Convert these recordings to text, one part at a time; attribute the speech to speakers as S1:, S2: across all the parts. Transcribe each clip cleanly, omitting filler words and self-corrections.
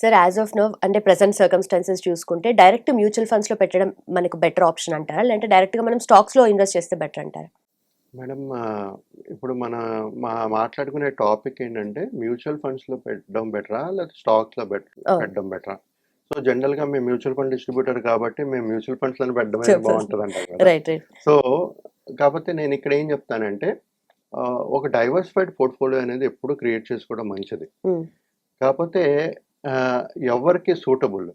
S1: Sir as of no అంటే present circumstances చూసుకుంటే direct mutual funds లో పెట్టడం మనకు బెటర్ ఆప్షన్ అంటారా, లేదంటే డైరెక్ట్ గా మనం స్టాక్స్ లో ఇన్వెస్ట్ చేస్తే బెటర్ అంటారా?
S2: మేడం ఇప్పుడు మాట్లాడుకునే టాపిక్ ఏంటంటే మ్యూచువల్ ఫండ్స్లో పెట్టడం బెటరా లేదా స్టాక్స్లో పెట్టడం బెటరా? సో జనరల్గా మేము మ్యూచువల్ ఫండ్ డిస్ట్రిబ్యూటర్ కాబట్టి మేము మ్యూచువల్ ఫండ్స్లో పెట్టడమే బాగుంటుంది అంటారు కదా.
S1: Right right.
S2: సో కాకపోతే నేను ఇక్కడ ఏం చెప్తానంటే ఒక డైవర్సిఫైడ్ పోర్ట్ఫోలియో అనేది ఎప్పుడు క్రియేట్ చేసుకోవడం మంచిది. కాకపోతే ఎవరికి సూటబుల్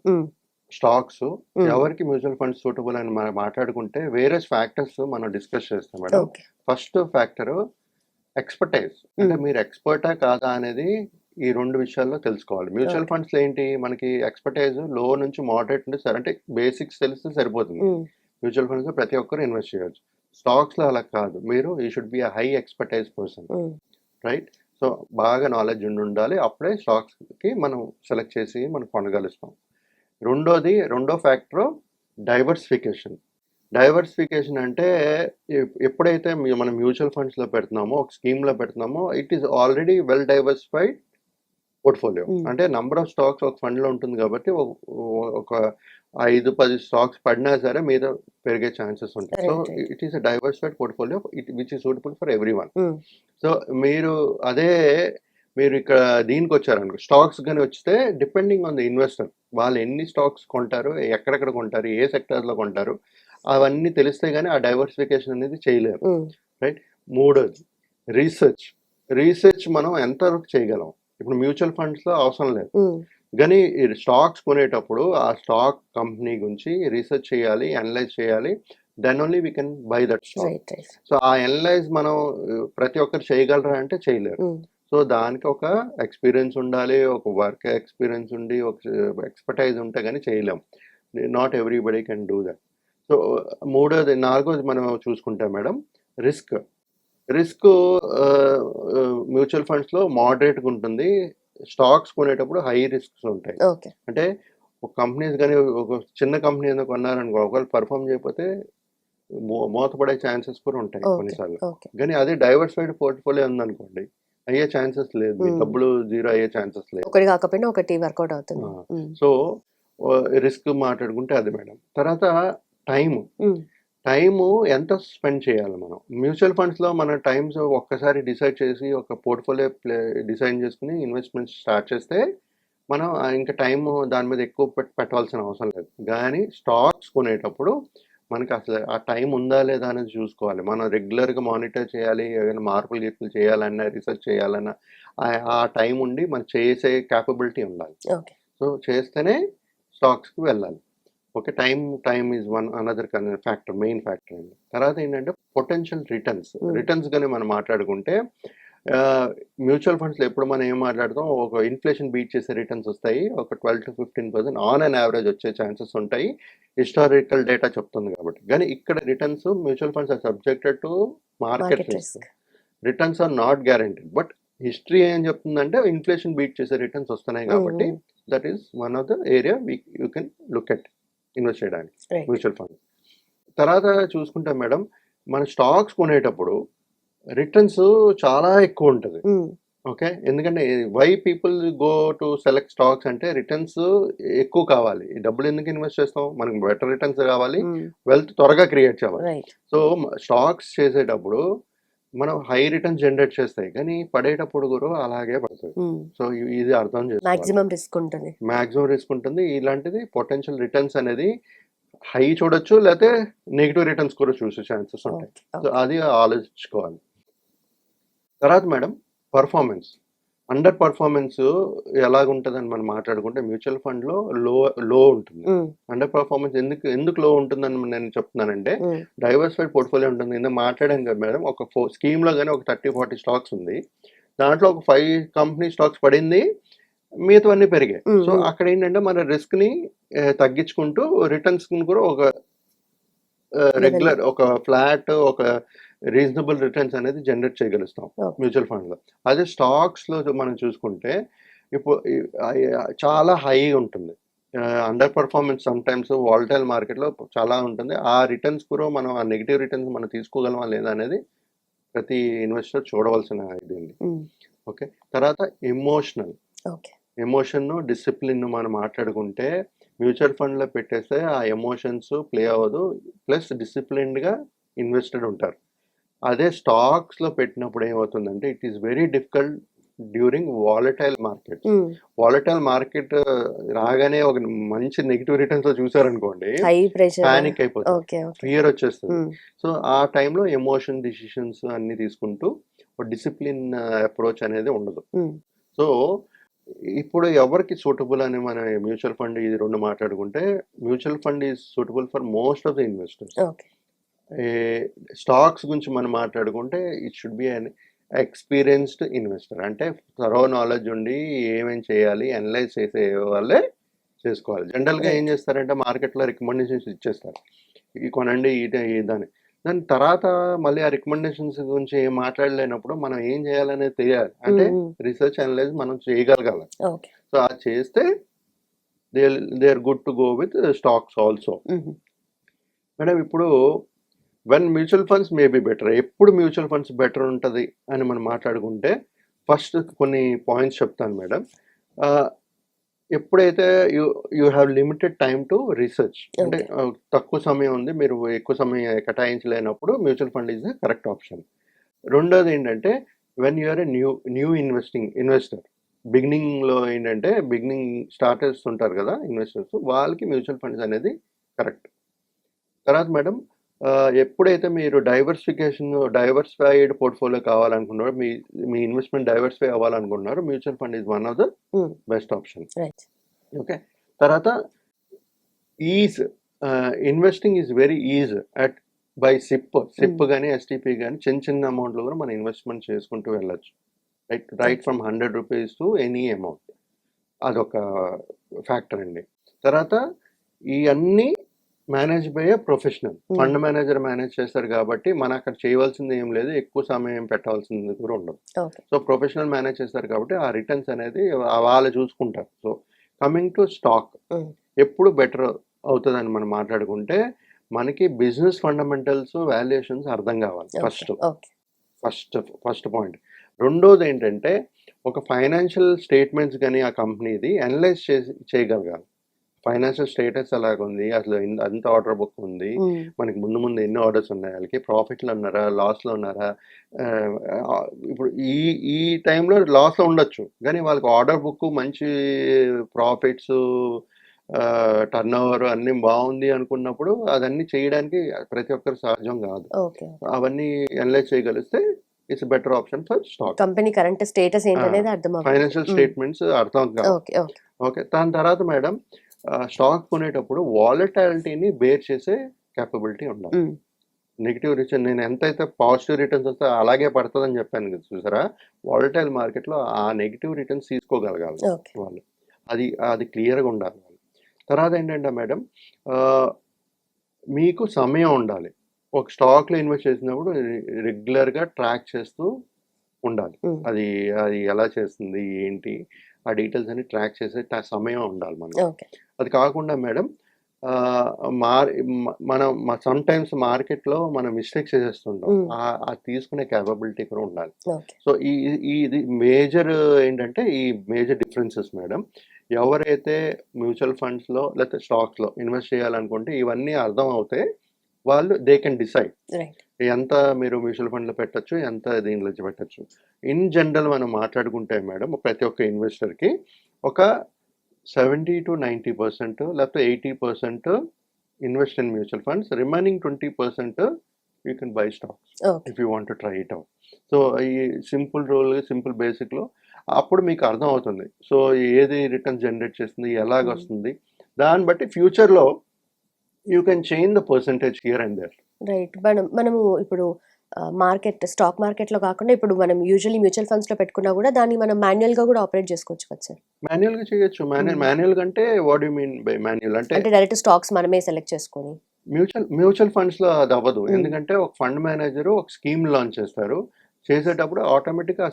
S2: స్టాక్స్, ఎవరికి మ్యూచువల్ ఫండ్స్ సూటబుల్ అని మనం మాట్లాడుకుంటే వేరే ఫ్యాక్టర్స్ మనం డిస్కస్ చేస్తాం మేడం. ఫస్ట్ ఫ్యాక్టర్ ఎక్స్పర్టైజ్, అంటే మీరు ఎక్స్పర్టా కాదా అనేది ఈ రెండు విషయాల్లో తెలుసుకోవాలి. మ్యూచువల్ ఫండ్స్ ఏంటి, మనకి ఎక్స్పర్టైజ్ లో నుంచి మోడరేట్ ఉంటే సరే, అంటే బేసిక్స్ తెలిస్తే సరిపోతుంది. మ్యూచువల్ ఫండ్స్ ప్రతి ఒక్కరు ఇన్వెస్ట్ చేయొచ్చు. స్టాక్స్ లో అలా కాదు, మీరు ఈ should be a high expertise person, right? So బాగా నాలెడ్జ్ ఉండాలి, అప్పుడే స్టాక్స్ కి మనం సెలెక్ట్ చేసి మనం కొనగలుస్తాం. రెండో ఫ్యాక్టర్ డైవర్సిఫికేషన్. డైవర్సిఫికేషన్ అంటే ఎప్పుడైతే మనం మ్యూచువల్ ఫండ్స్లో పెడుతున్నామో, ఒక స్కీమ్లో పెడుతున్నామో, it is already well diversified portfolio. అంటే నంబర్ ఆఫ్ స్టాక్స్ ఒక ఫండ్లో ఉంటుంది కాబట్టి ఒక 5-10 స్టాక్స్ పడినా సరే మీద పెరిగే ఛాన్సెస్ ఉంటాయి. So it is a diversified portfolio which is suitable for every one. So మీరు ఇక్కడ దీనికి వచ్చారనుకో, స్టాక్స్ కానీ వస్తే డిపెండింగ్ ఆన్ ద ఇన్వెస్టర్, వాళ్ళు ఎన్ని స్టాక్స్ కొంటారు, ఎక్కడెక్కడ కొంటారు, ఏ సెక్టర్లో కొంటారు, అవన్నీ తెలిస్తే కానీ ఆ డైవర్సిఫికేషన్ అనేది చేయలేరు, రైట్? మూడోది రీసెర్చ్ మనం ఎంతవరకు చేయగలం. ఇప్పుడు మ్యూచువల్ ఫండ్స్లో అవసరం లేదు, కానీ స్టాక్స్ కొనేటప్పుడు ఆ స్టాక్ కంపెనీ గురించి రీసెర్చ్ చేయాలి, అనలైజ్ చేయాలి. Then only we can buy that stock. So ఆ అనలైజ్ మనం ప్రతి ఒక్కరు చేయగలరా అంటే చేయలేరు. సో దానికి ఒక ఎక్స్పీరియన్స్ ఉండాలి, ఒక వర్క్ ఎక్స్పీరియన్స్ ఉండి, ఒక ఎక్స్పర్టైజ్ ఉంటే కానీ చేయలేం. Not everybody can do that. So నాలుగోది మనం చూసుకుంటాం మేడం, రిస్క్ మ్యూచువల్ ఫండ్స్లో మోడరేట్గా ఉంటుంది, స్టాక్స్ కొనేటప్పుడు హై రిస్క్స్ ఉంటాయి. అంటే ఒక కంపెనీస్ కానీ ఒక చిన్న కంపెనీ ఏదో కొన్నారనుకో, ఒకవేళ పర్ఫామ్ చేయకపోతే మూతపడే ఛాన్సెస్ కూడా ఉంటాయి కొన్నిసార్లు. కానీ అదే డైవర్సిఫైడ్ పోర్ట్ఫోలియో ఉందనుకోండి, అయ్యే ఛాన్సెస్ లేదు, డబ్బులు జీరో అయ్యే ఛాన్సెస్ లేదు,
S1: ఒకటి కాకపోయినా ఒకటి వర్కౌట్ అవుతుంది.
S2: సో రిస్క్ మాట్లాడుకుంటే అది మేడం. తర్వాత టైము ఎంత స్పెండ్ చేయాలి మనం మ్యూచువల్ ఫండ్స్లో. మన టైమ్స్ ఒక్కసారి డిసైడ్ చేసి ఒక పోర్ట్ఫోలియో డిజైన్ చేసుకుని ఇన్వెస్ట్మెంట్స్ స్టార్ట్ చేస్తే మనం ఇంకా టైం దాని మీద ఎక్కువ పెట్టాల్సిన అవసరం లేదు. కానీ స్టాక్స్ కొనేటప్పుడు మనకి అసలు ఆ టైం ఉందా లేదా అనేది చూసుకోవాలి. మనం రెగ్యులర్గా మానిటర్ చేయాలి, ఏదైనా మార్పులు చేయాలన్నా, రీసెర్చ్ చేయాలన్నా ఆ టైం ఉండి మనం చేసే క్యాపబిలిటీ ఉండాలి. సో చేస్తేనే స్టాక్స్కి వెళ్ళాలి. Okay, time is another factor, main factor అండి. తర్వాత ఏంటంటే పొటెన్షియల్ రిటర్న్స్ కానీ మనం మాట్లాడుకుంటే మ్యూచువల్ ఫండ్స్లో ఎప్పుడు మనం ఏం మాట్లాడతాం, ఒక ఇన్ఫ్లేషన్ బీట్ చేసే రిటర్న్స్ వస్తాయి, ఒక 12-15% ఆన్ అండ్ యావరేజ్ వచ్చే ఛాన్సెస్ ఉంటాయి, హిస్టారికల్ డేటా చెప్తుంది కాబట్టి. కానీ ఇక్కడ returns mutual funds are subjected to market risk. Returns are not guaranteed, but history ఏం చెప్తుందంటే ఇన్ఫ్లేషన్ బీట్ చేసే రిటర్న్స్ వస్తున్నాయి కాబట్టి that is one of the area you can look at invest చేయడానికి మ్యూచువల్ ఫండ్. తర్వాత చూసుకుంటే మేడం, మన stocks కొనేటప్పుడు రిటర్న్స్ చాలా ఎక్కువ ఉంటుంది. ఓకే, ఎందుకంటే why people go to select stocks అంటే రిటర్న్స్ ఎక్కువ కావాలి. డబ్బులు ఎందుకు ఇన్వెస్ట్ చేస్తాం, మనకు బెటర్ రిటర్న్స్ కావాలి, వెల్త్ త్వరగా క్రియేట్ చేయాలి. సో స్టాక్స్ చేసేటప్పుడు మనం హై రిటర్న్స్ జనరేట్ చేస్తాయి, కానీ పడేటప్పుడు కూడా అలాగే పడుతుంది. సో ఇది అర్థం చేసుకోవాలి, మాక్సిమం రిస్క్ ఉంటుంది. ఇలాంటిది పొటెన్షియల్ రిటర్న్స్ అనేది హై చూడొచ్చు, లేకపోతే నెగిటివ్ రిటర్న్స్ కూడా చూసే ఛాన్సెస్ ఉంటాయి. సో అది ఆలోచించుకోవాలి. తర్వాత మేడం పర్ఫార్మెన్స్, అండర్ పర్ఫార్మెన్స్ ఎలాగుంటుందని మనం మాట్లాడుకుంటే మ్యూచువల్ ఫండ్లో లో ఉంటుంది. అండర్ పర్ఫార్మెన్స్ ఎందుకు లో ఉంటుందని నేను చెప్తున్నానంటే, డైవర్సిఫైడ్ పోర్ట్ఫోలియో ఉంటుంది. ఇందులో మాట్లాడాను కదా మేడం, ఒక స్కీమ్లో కానీ ఒక 30-40 స్టాక్స్ ఉంది, దాంట్లో ఒక 5 కంపెనీ స్టాక్స్ పడింది, మిగతావన్నీ పెరిగాయి. సో అక్కడ ఏంటంటే మన రిస్క్ని తగ్గించుకుంటూ రిటర్న్స్ కూడా ఒక రెగ్యులర్, ఒక ఫ్లాట్, ఒక రీజనబుల్ రిటర్న్స్ అనేది జనరేట్ చేయగలుగుతాం మ్యూచువల్ ఫండ్లో. అదే స్టాక్స్లో మనం చూసుకుంటే ఇప్పుడు చాలా హై ఉంటుంది, under performance some times volatile మార్కెట్లో చాలా ఉంటుంది. ఆ రిటర్న్స్ కూడా మనం ఆ నెగిటివ్ రిటర్న్స్ మనం తీసుకోగలమా లేదా అనేది ప్రతి ఇన్వెస్టర్ చూడవలసిన ఇది. ఓకే, తర్వాత ఎమోషనల్. ఎమోషన్ డిసిప్లిన్ మనం మాట్లాడుకుంటే మ్యూచువల్ ఫండ్లో పెట్టేస్తే ఆ ఎమోషన్స్ ప్లే అవ్వదు, ప్లస్ డిసిప్లిన్డ్గా ఇన్వెస్టెడ్ ఉంటారు. అదే స్టాక్స్లో పెట్టినప్పుడు ఏమవుతుందంటే it is very difficult during volatile market. Volatile market రాగానే ఒక మంచి నెగిటివ్ రిటర్న్స్ చూసారనుకోండి,
S1: హై ప్రెషర్,
S2: పానిక్ అయిపోతుంది,
S1: ఓకే
S2: ఫియర్ వచ్చేస్తుంది. సో ఆ టైంలో ఎమోషన్ డిసిషన్స్ అన్ని తీసుకుంటూ డిసిప్లిన్ అప్రోచ్ అనేది ఉండదు. సో ఇప్పుడు ఎవరికి సూటబుల్ అని మన మ్యూచువల్ ఫండ్ ఇది రెండు మాట్లాడుకుంటే, mutual fund is suitable for most of the investors. Stocks గురించి మనం మాట్లాడుకుంటే it should be an experienced investor, అంటే థరో నాలెడ్జ్ ఉండి ఏమేం చేయాలి అనలైజ్ చేసే వాళ్ళే చేసుకోవాలి. జనరల్గా ఏం చేస్తారంటే మార్కెట్లో రికమెండేషన్స్ ఇచ్చేస్తారు, ఇది కొనండి ఇదని. దాని తర్వాత మళ్ళీ ఆ రికమెండేషన్స్ గురించి ఏం మాట్లాడలేనప్పుడు మనం ఏం చేయాలనేది తెలియాలి, అంటే రీసెర్చ్ అనలైజ్ మనం చేయగలగాలి. సో అది చేస్తే they are good to go with stocks also. Madam ఇప్పుడు when mutual funds may be better, ఎప్పుడు మ్యూచువల్ ఫండ్స్ బెటర్ ఉంటుంది అని మనం మాట్లాడుకుంటే ఫస్ట్ కొన్ని పాయింట్స్ చెప్తాను మేడం. ఎప్పుడైతే you have limited time to research, అంటే తక్కువ సమయం ఉంది, మీరు ఎక్కువ సమయం కేటాయించలేనప్పుడు mutual fund is the correct option. రెండోది ఏంటంటే when you're a new investor, బిగినింగ్లో ఏంటంటే బిగినింగ్ స్టార్టర్స్ ఉంటారు కదా ఇన్వెస్టర్స్, వాళ్ళకి మ్యూచువల్ ఫండ్స్ అనేది కరెక్ట్. తర్వాత మేడం ఎప్పుడైతే మీరు డైవర్సిఫైడ్ పోర్ట్ఫోలియో కావాలనుకున్నారో, మీ ఇన్వెస్ట్మెంట్ డైవర్సిఫై అవ్వాలనుకుంటున్నారు, mutual fund is one of the best option. Okay. తర్వాత is, investing is very easy at by SIP కానీ ఎస్టీపీ కానీ చిన్న అమౌంట్లో కూడా మనం ఇన్వెస్ట్మెంట్ చేసుకుంటూ వెళ్ళచ్చు, right from 100 rupees to any amount. అదొక ఫ్యాక్టర్ అండి. తర్వాత ఇవన్నీ manage by a professional fund manager manage చేస్తారు కాబట్టి మనం అక్కడ చేయవలసింది ఏం లేదు, ఎక్కువ సమయం పెట్టాల్సింది కూడా ఉండదు. సో ప్రొఫెషనల్ మేనేజ్ చేస్తారు కాబట్టి ఆ రిటర్న్స్ అనేది వాళ్ళు చూసుకుంటారు. సో కమింగ్ టు స్టాక్, ఎప్పుడు బెటర్ అవుతుందని మనం మాట్లాడుకుంటే మనకి బిజినెస్ ఫండమెంటల్స్ వాల్యుయేషన్స్ అర్థం కావాలి ఫస్ట్ పాయింట్. రెండోది ఏంటంటే ఒక ఫైనాన్షియల్ స్టేట్మెంట్స్ కానీ ఆ కంపెనీది అనలైజ్ చేయగలగాలి. ఫైనాన్షియల్ స్టేటస్ ఎలాగుంది, అసలు అంత ఆర్డర్ బుక్ ఉంది, మనకి ముందు ఎన్ని ఆర్డర్స్ ఉన్నాయి, వాళ్ళకి ప్రాఫిట్లో ఉన్నారా లాస్లో ఉన్నారా. ఇప్పుడు ఈ టైంలో లాస్లో ఉండొచ్చు కానీ వాళ్ళకి ఆర్డర్ బుక్ మంచి ప్రాఫిట్స్ టర్న్ ఓవర్ అన్ని బాగుంది అనుకున్నప్పుడు అదన్నీ చేయడానికి ప్రతి ఒక్కరు సహజం కాదు. అవన్నీ అనలైజ్ చేయగలిస్తే it's better option for stock.
S1: Company current status ఏంటనేది అర్థమవుతుంది,
S2: ఫైనాన్షియల్ స్టేట్మెంట్స్ అర్థం కాదు. ఓకే. దాని తర్వాత మేడం స్టాక్ కొనేటప్పుడు వాలటాలిటీని బేర్ చేసే క్యాపబిలిటీ ఉండాలి. నెగిటివ్ రిటర్న్, నేను ఎంతైతే పాజిటివ్ రిటర్న్స్ వస్తే అలాగే పడుతుందని చెప్పాను కదా చూసారా, వాలటైల్ మార్కెట్లో ఆ నెగిటివ్ రిటర్న్స్ తీసుకోగలగాలి వాళ్ళు, అది క్లియర్గా ఉండాలి వాళ్ళు. తర్వాత ఏంటంటే మేడం మీకు సమయం ఉండాలి, ఒక స్టాక్లో ఇన్వెస్ట్ చేసినప్పుడు రెగ్యులర్గా ట్రాక్ చేస్తూ ఉండాలి, అది ఎలా చేస్తుంది ఏంటి ఆ డీటెయిల్స్ అన్ని ట్రాక్ చేసే సమయం ఉండాలి మనకి. అది కాకుండా మేడం మనం సమ్ టైమ్స్ మార్కెట్లో మనం మిస్టేక్స్ చేసేస్తుంటాం, అది తీసుకునే క్యాపబిలిటీ కూడా ఉండాలి. సో ఇది మేజర్ ఏంటంటే ఈ మేజర్ డిఫరెన్సెస్ మేడం. ఎవరైతే మ్యూచువల్ ఫండ్స్లో లేకపోతే స్టాక్స్లో ఇన్వెస్ట్ చేయాలనుకుంటే ఇవన్నీ అర్థం అవుతే వాళ్ళు దే కెన్ డిసైడ్ ఎంత మీరు మ్యూచువల్ ఫండ్లో పెట్టచ్చు, ఎంత దీనిలో పెట్టచ్చు. ఇన్ జనరల్ మనం మాట్లాడుకుంటే మేడం ప్రతి ఒక్క ఇన్వెస్టర్కి ఒక 70 to 90% లేకపోతే 80% invest in mutual funds, remaining 20% you can buy stocks if you want to try it out. So ఈ సింపుల్ బేసిక్లో అప్పుడు మీకు అర్థం అవుతుంది సో ఏది రిటర్న్ జనరేట్ చేస్తుంది, ఎలాగొస్తుంది, దాన్ని బట్టి ఫ్యూచర్లో you can change the percentage here and there.
S1: Right. మనము ఇప్పుడు స్టాక్ మార్కెట్లో కాకుండా ఇప్పుడు మనం యూజువల్లీ మ్యూచువల్ ఫండ్స్లో పెట్టుకున్నా కూడా దాన్ని మనం మాన్యువల్గా కూడా ఆపరేట్ చేసుకోవచ్చు కదా సార్?
S2: మాన్యువల్గా చేయొచ్చు. మాన్యువల్ అంటే what you mean by manual అంటే
S1: డైరెక్ట్ స్టాక్స్ మనమే సెలెక్ట్ చేసుకొని.
S2: మ్యూచువల్ ఫండ్స్లో అది అవ్వదు, ఎందుకంటే ఒక ఫండ్ మేనేజర్ ఒక స్కీమ్ లాంచ్ చేసేటప్పుడు ఆటోమేటిక్గా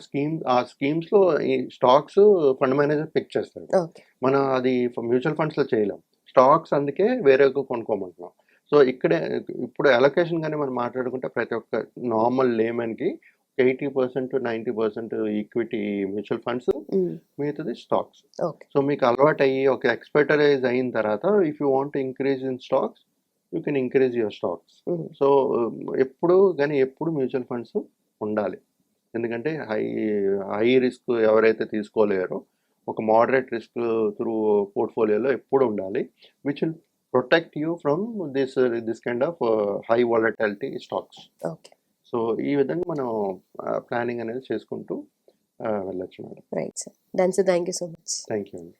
S2: ఆ స్కీమ్స్లో ఈ స్టాక్స్ ఫండ్ మేనేజర్ పిక్ చేస్తాడు. మనం అది మ్యూచువల్ ఫండ్స్లో చేయలేం, స్టాక్స్ అందుకే వేరేగా కొనుక్కోమంటున్నాం. సో ఇప్పుడు అలొకేషన్ కానీ మనం మాట్లాడుకుంటే ప్రతి ఒక్క నార్మల్ లేమన్కి 80% to 90% ఈక్విటీ మ్యూచువల్ ఫండ్స్, మిగతాది స్టాక్స్.
S1: ఓకే.
S2: సో మీకు అలవాటు అయ్యి ఒక ఎక్స్‌పర్టైజ్ అయిన తర్వాత if you want to increase in stocks, you can increase your stocks. So ఎప్పుడు మ్యూచువల్ ఫండ్స్ ఉండాలి. ఎందుకంటే హై రిస్క్ ఎవరైతే తీసుకోలేరో ఒక మోడరేట్ రిస్క్ త్రూ పోర్ట్ఫోలియోలో ఎప్పుడు ఉండాలి, which will protect you from this kind of high volatility stocks.
S1: Okay.
S2: So ఈ విధంగా మనం ప్లానింగ్ అనేది చేసుకుంటూ వెళ్ళొచ్చు madam.
S1: Right sir. Done sir. Thank you so much.
S2: Thank you అండి.